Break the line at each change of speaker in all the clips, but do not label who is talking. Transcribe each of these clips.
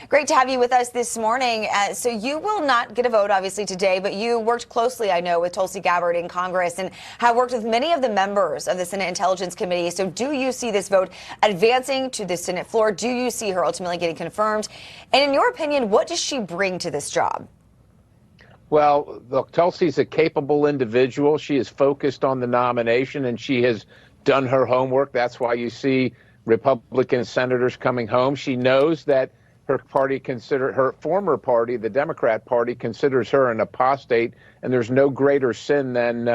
Great to have you with us this morning. So you will not get a vote, obviously, today, but you worked closely, I know, with Tulsi Gabbard in Congress and have worked with many of the members of the Senate Intelligence Committee. So do you see this vote advancing to the Senate floor? Do you see her ultimately getting confirmed? And in your opinion, what does she bring to this job?
Well, look, Tulsi's a capable individual. She is focused on the nomination, and she has done her homework. That's why you see Republican senators coming home. She knows that her former party, the Democrat Party, considers her an apostate, and there's no greater sin than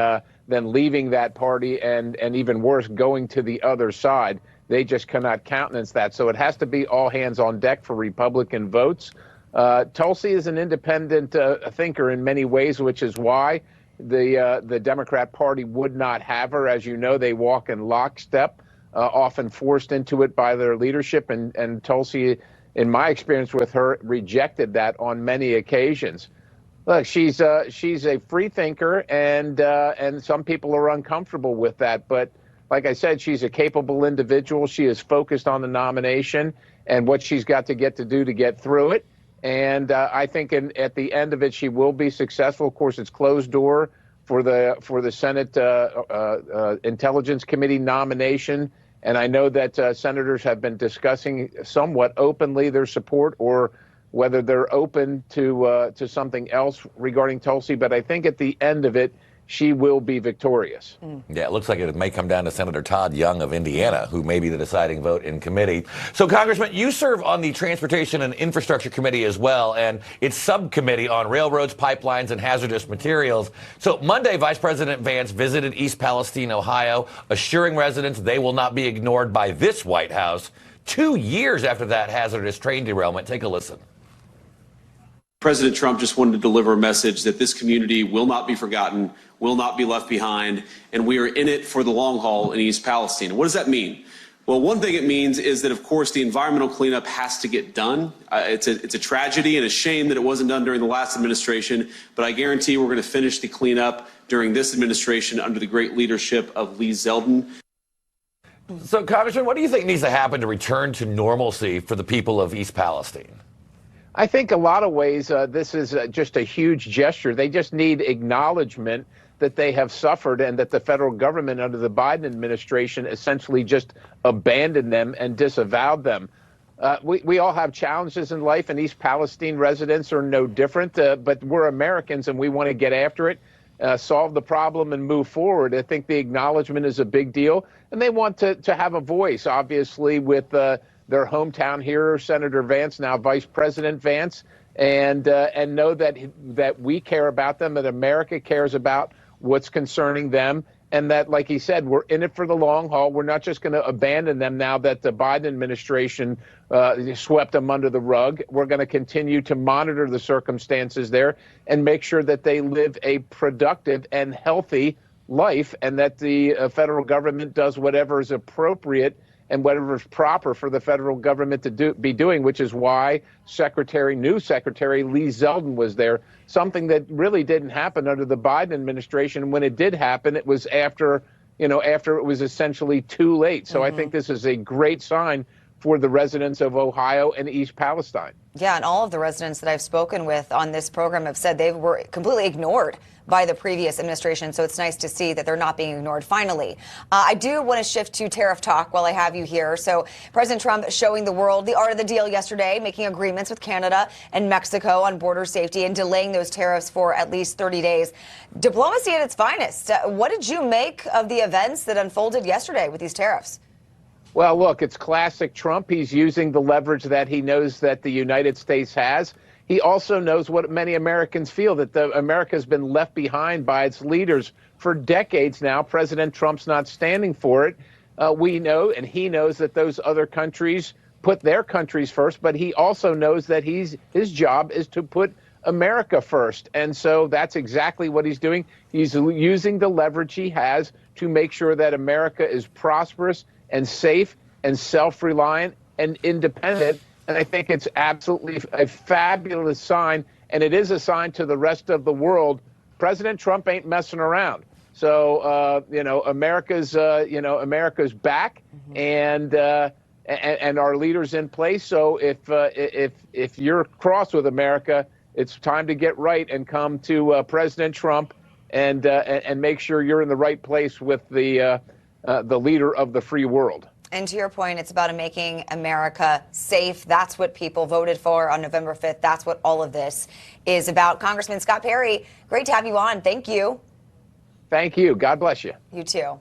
leaving that party and even worse, going to the other side. They just cannot countenance that. So it has to be all hands on deck for Republican votes. Tulsi is an independent thinker in many ways, which is why the Democrat Party would not have her. As you know, they walk in lockstep, often forced into it by their leadership, and Tulsi, in my experience with her, rejected that on many occasions. Look, she's a free thinker, and some people are uncomfortable with that. But like I said, she's a capable individual. She is focused on the nomination and what she's got to do to get through it. And I think at the end of it, she will be successful. Of course, it's closed door for the Senate Intelligence Committee nomination. And I know that senators have been discussing somewhat openly their support or whether they're open to something else regarding Tulsi. But I think at the end of it, she will be victorious.
Yeah, it looks like it may come down to Senator Todd Young of Indiana, who may be the deciding vote in committee. So, Congressman, you serve on the Transportation and Infrastructure Committee as well, and its subcommittee on railroads, pipelines, and hazardous materials. So, Monday, Vice President Vance visited East Palestine, Ohio, assuring residents they will not be ignored by this White House 2 years after that hazardous train derailment. Take a listen.
President Trump just wanted to deliver a message that this community will not be forgotten, will not be left behind, and we are in it for the long haul in East Palestine. What does that mean? Well, one thing it means is that, of course, the environmental cleanup has to get done. It's a tragedy and a shame that it wasn't done during the last administration, but I guarantee we're going to finish the cleanup during this administration under the great leadership of Lee Zeldin.
So, Congressman, what do you think needs to happen to return to normalcy for the people of East Palestine?
I think a lot of ways this is just a huge gesture. They just need acknowledgement that they have suffered and that the federal government under the Biden administration essentially just abandoned them and disavowed them. We all have challenges in life, and East Palestine residents are no different, but we're Americans and we want to get after it, solve the problem and move forward. I think the acknowledgement is a big deal, and they want to have a voice, obviously, with their hometown hero, Senator Vance, now Vice President Vance, and know that we care about them, that America cares about what's concerning them, and that, like he said, we're in it for the long haul. We're not just going to abandon them now that the Biden administration swept them under the rug. We're going to continue to monitor the circumstances there and make sure that they live a productive and healthy life, and that the federal government does whatever is appropriate and whatever is proper for the federal government to be doing, which is why new Secretary Lee Zeldin was there, something that really didn't happen under the Biden administration. When it did happen, it was after it was essentially too late. So I think this is a great sign for the residents of Ohio and East Palestine.
Yeah, and all of the residents that I've spoken with on this program have said they were completely ignored by the previous administration. So it's nice to see that they're not being ignored finally. I do want to shift to tariff talk while I have you here. So President Trump showing the world the art of the deal yesterday, making agreements with Canada and Mexico on border safety and delaying those tariffs for at least 30 days. Diplomacy at its finest. What did you make of the events that unfolded yesterday with these tariffs?
Well, look, it's classic Trump. He's using the leverage that he knows that the United States has. He also knows what many Americans feel, that America has been left behind by its leaders for decades now. President Trump's not standing for it. We know, and he knows, that those other countries put their countries first, but he also knows that his job is to put America first. And so that's exactly what he's doing. He's using the leverage he has to make sure that America is prosperous and safe and self-reliant and independent. And I think it's absolutely a fabulous sign, and it is a sign to the rest of the world. President Trump ain't messing around. So, America's back, and and our leaders in place. So if you're cross with America, it's time to get right and come to President Trump and make sure you're in the right place with the leader of the free world.
And to your point, it's about making America safe. That's what people voted for on November 5th. That's what all of this is about. Congressman Scott Perry, great to have you on. Thank you.
Thank you. God bless you.
You too.